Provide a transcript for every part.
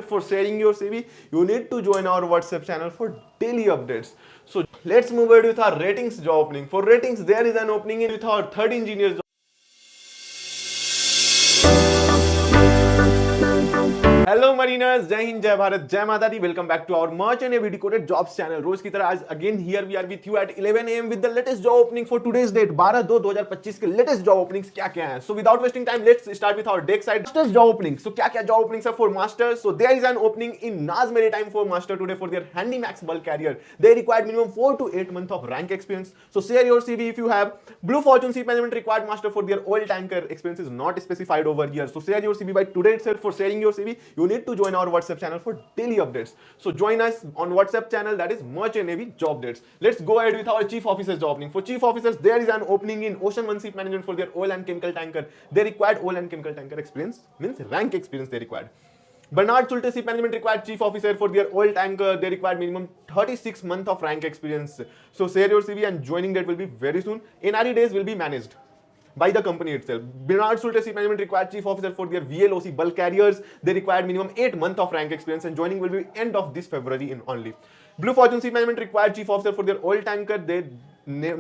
For sharing your CV, you need to join our WhatsApp channel for daily updates. So let's move ahead with our ratings job opening. For ratings, there is an opening in with our third engineer. Hello mariners, जय हिंद, जय भारत, जय Mata Di. Welcome back to our merch and AV decoded jobs channel. रोज की तरह आज again here we are with you at 11 AM with the latest job opening for today's date 12/2/2025 के latest job openings क्या क्या हैं। So without wasting time let's start with our deck side masters job opening. So क्या क्या job openings है for masters. So there is an opening in Naz maritime for master today for their handymax bulk carrier. They required minimum 4 to 8 months of rank experience. So share your CV if you have. Blue Fortune Ship Management required master for their oil tanker. Experience is not specified over here. So share your CV by today itself. For sharing your CV, you need to join our WhatsApp channel for daily updates. So join us on WhatsApp channel, that is Merchant Navy Job Dates. Let's go ahead with our chief officers job opening. For chief officers, there is an opening in Ocean One Ship Management for their oil and chemical tanker. They required oil and chemical tanker experience, means rank experience they required. Bernard Sulte Ship Management required chief officer for their oil tanker. They required minimum 36 months of rank experience. So share your CV and joining date will be very soon. NRE days will be managed by the company itself. Bernard Sulte Ship Management required chief officer for their VLOC bulk carriers. They required minimum 8 months of rank experience and joining will be end of this February in only. Blue Fortune Ship Management required chief officer for their oil tanker. They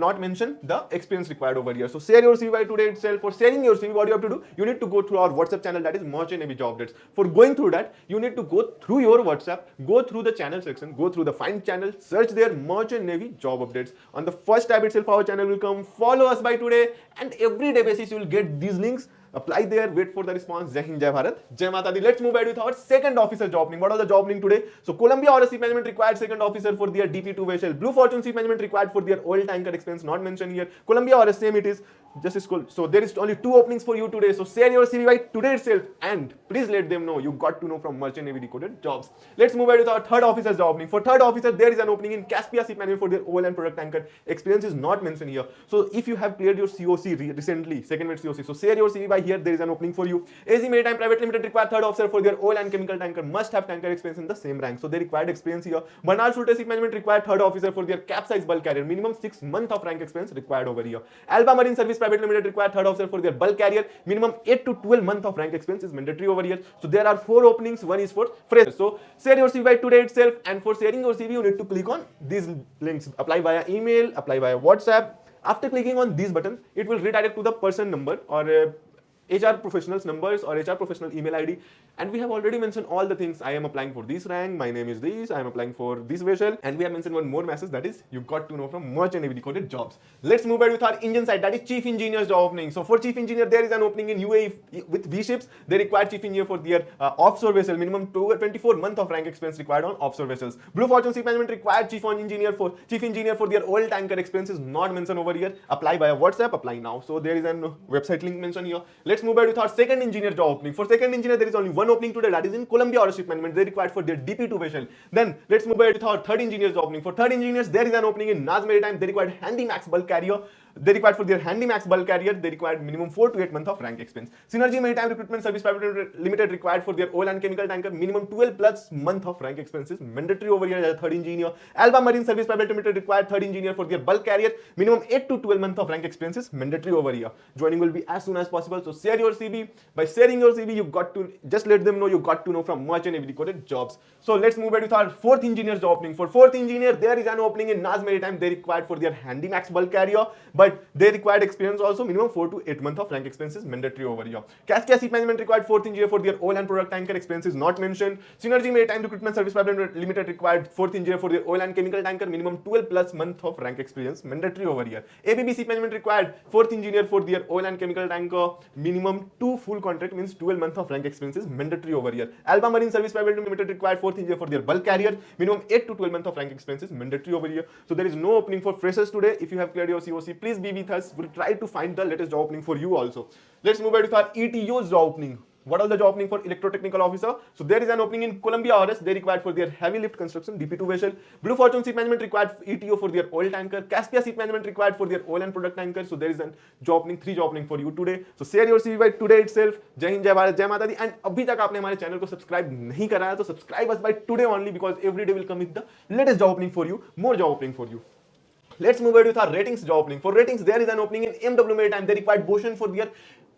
not mention the experience required over here. So share your CV by today itself. For sharing your CV, what you have to do, you need to go through our WhatsApp channel, that is Merchant Navy Job Dates. For going through that, you need to go through your WhatsApp, go through the channel section, go through the find channel, search there Merchant Navy Job Updates. On the first tab itself, our channel will come. Follow us by today, and every day basis you will get these links. Apply there, wait for the response. Jai Hind, Jai Bharat, Jai Mata Di. Let's move ahead with our second officer job opening. What are the job opening today? So Columbia Oro Ship Management required second officer for their DP2 vessel. Blue Fortune Ship Management required for their oil tanker experience, not mentioned here. Columbia Oro, same it is, just school. So there is only 2 openings for you today. So share your CV by today itself and please let them know you got to know from Merchant Navy Decoded Jobs. Let's move ahead with our third officer job opening. For third officer, there is an opening in Caspia Ship Management for their oil and product tanker. Experience is not mentioned here. So if you have cleared your COC recently, second mate COC, so share your CV by here. There is an opening for you. AZ Maritime Private Limited required third officer for their oil and chemical tanker. Must have tanker experience in the same rank. So they required experience here. Bernard Sulte Ship Management required third officer for their capsize bulk carrier. Minimum 6 months of rank experience required over here. Alba Marine Service Private Limited required third officer for their bulk carrier. Minimum 8 to 12 months of rank experience is mandatory over here. So there are 4 openings. One is for freshers. So share your CV by today itself. And for sharing your CV, you need to click on these links. Apply via email, apply via WhatsApp. After clicking on these buttons, it will redirect to the person number or HR professionals numbers or HR professional email ID, and we have already mentioned all the things. I am applying for this rank, my name is this, I am applying for this vessel, and we have mentioned one more message, that is you got to know from Merchant Navy Decoded Jobs. Let's move ahead with our engine side, that is chief engineer's job opening. So for chief engineer, there is an opening in UAE with V ships. They require chief engineer for their offshore vessel. Minimum 24 months of rank experience required on offshore vessels. Blue Fortune Ship Management required chief engineer for their oil tanker. Experience is not mentioned over here. Apply via WhatsApp, apply now. So there is an website link mentioned here. Let's move ahead with our second engineer job opening. For second engineer, there is only one opening today, that is in Columbia Oro Ship Management. They required for their DP2 vessel. Then let's move ahead with our third engineer's job opening. For third engineers, there is an opening in Naz Maritime. They required handy max bulk carrier. They required for their handy max bulk carrier, they required minimum 4 to 8 months of rank experience. Synergy Maritime Recruitment Service Private Limited required for their oil and chemical tanker minimum 12 plus month of rank experience is mandatory over here as a third engineer. Alba Marine Service Private Limited required third engineer for their bulk carrier. Minimum 8 to 12 months of rank experience is mandatory over here. Joining will be as soon as possible. So share your CV. By sharing your CV, you got to just let them know you got to know from Merchant Navy Decoded Jobs. So let's move ahead with our fourth engineer's job opening. For fourth engineer, there is an opening in Naz Maritime. They required for their handy max bulk carrier, but they required experience also. Minimum 4 to 8 months of rank experience is mandatory over here. Cascade Ship Management required fourth engineer for their oil and product tanker. Experience is not mentioned. Synergy Maritime Recruitment Service Private Limited required fourth engineer for their oil and chemical tanker. Minimum 12 plus month of rank experience mandatory over here. ABB Ship Management required fourth engineer for their oil and chemical tanker. Minimum 2 full contract means 12 months of rank experience is mandatory over here. Alba Marine Service Private Limited required fourth engineer for their bulk carrier. Minimum 8 to 12 months of rank experience is mandatory over here. So there is no opening for freshers today. If you have cleared your COC, please be with us. We'll try to find the latest job opening for you also. Let's move ahead with our ETO's job opening. What are the job opening for electrotechnical officer? So there is an opening in Columbia RS. They required for their heavy lift construction DP2 vessel. Blue Fortune Ship Management required ETO for their oil tanker. Caspia Ship Management required for their oil and product tanker. So there is a job opening, 3 job opening for you today. So share your CV by today itself. Jai Hind, Jai Bharat, Jai Mata Di. And अभी तक आपने हमारे channel को subscribe नहीं करा है तो subscribe us by today only, because every day will come with the latest job opening for you, more job opening for you. Let's move ahead with our ratings job opening. For ratings, there is an opening in MW Maritime. They required Boshan for their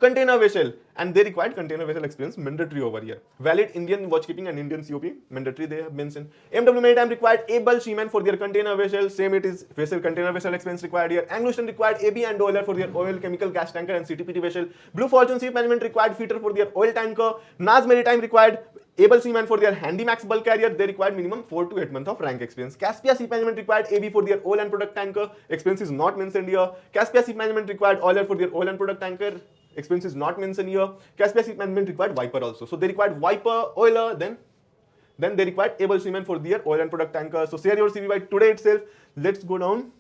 container vessel, and they required container vessel experience mandatory over here. Valid Indian watchkeeping and Indian COP mandatory they have mentioned. MW Maritime required able seamen for their container vessel, same it is vessel container vessel experience required here. Anglo-Eastern required AB and oiler for their oil, chemical, gas tanker and CTPT vessel. Blue Fortune Ship Management required fitter for their oil tanker. Naz Maritime required able seaman for their Handymax bulk carrier, they required minimum 4 to 8 months of rank experience. Caspia Ship Management required AB for their oil and product tanker, experience is not mentioned here. Caspia Ship Management required oiler for their oil and product tanker, experience is not mentioned here. Caspia Ship Management required Viper also. So they required Viper, oiler, then they required able seaman for their oil and product tanker. So share your CV by today itself. Let's go down.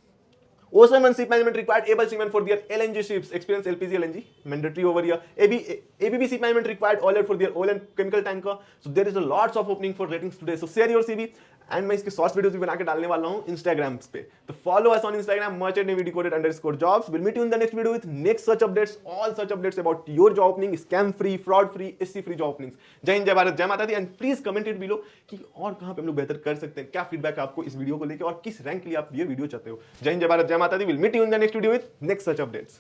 Ocean Ship Management required able seamen for their LNG ships, experience LPG LNG, mandatory over here. ABB Ship Management required oiler for their oil and chemical tanker. So there is a lots of opening for ratings today. So share your CV. And मैं इसके shorts videos भी बना के डालने वाला हूं Instagram पे, तो follow us on Instagram merchantnavy_jobs. We'll meet you in the next video with next such updates, all such updates about your job opening, scam free, fraud free, SC free job openings. जय हिंद, जय भारत, जय Mata Di. And please comment it below कि और कहां पे हम लोग बेहतर कर सकते हैं, क्या फीडबैक आपको इस वीडियो को लेकर और किस रैंक के लिए आप ये वीडियो चाहते हो. जय हिंद, जय भारत, जय माता दी. We'll meet you in the next video with next such updates.